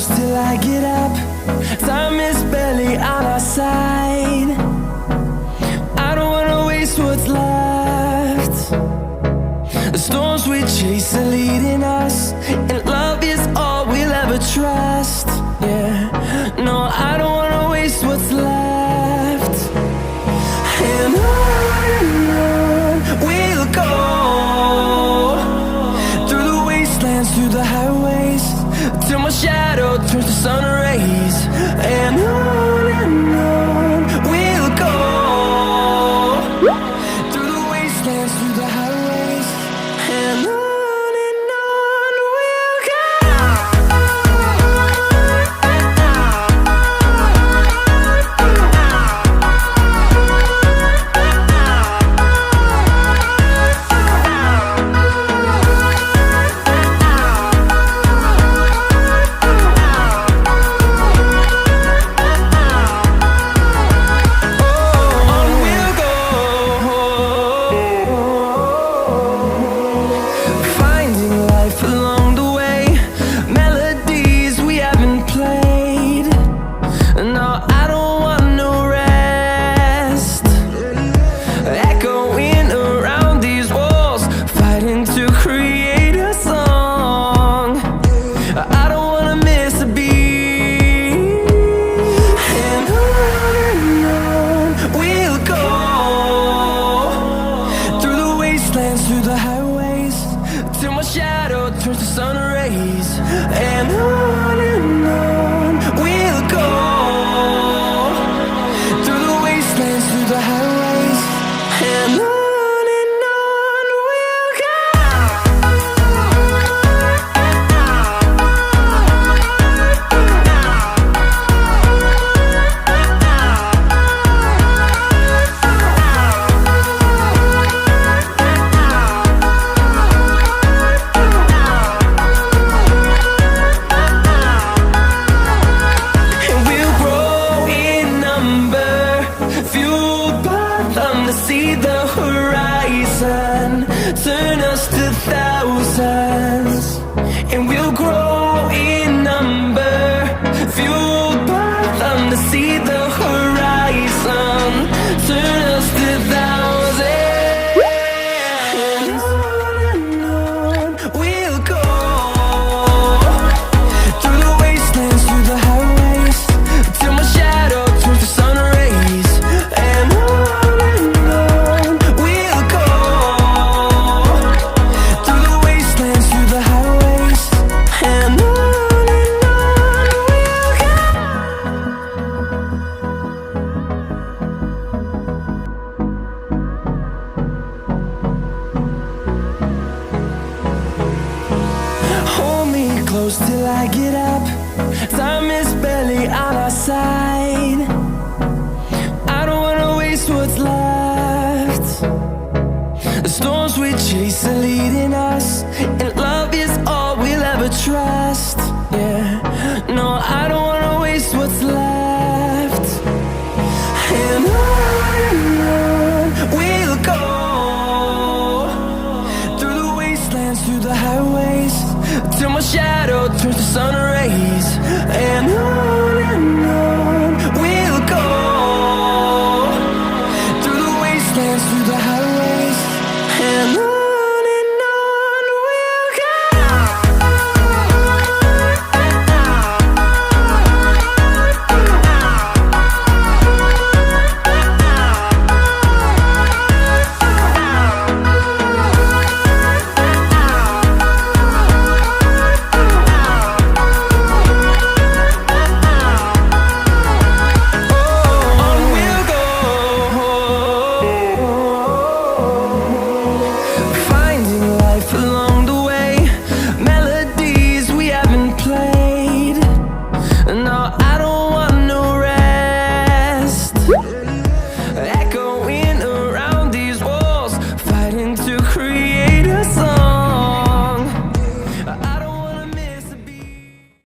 close till I get up. Time is barely on our side. I don't wanna waste what's left. The storms we chase are leading us, and love is all we'll ever trust. Yeah, no, I don't wanna waste what's left. And on we'll go, through the wastelands, through the highways, till my shadow turns to sun rays. And on we'll go, through the wastelands, through the highways, and on we'll go. Through the highways, till my shadow turns to sun rays. And on we'll go, through the wastelands, through the highways, and on we'll go. See the horizon, turn us to thousands, and we'll grow in number, fueled by them. To see the horizon, turn us to thousands, and on we'll go, through the wastelands, through the highways, till my shadow turns to sun rays. And close till I get up. Time is barely on our side. I don't wanna waste what's left. The storms we chase are leading us, and love is all we'll ever trust. Yeah, no, I don't wanna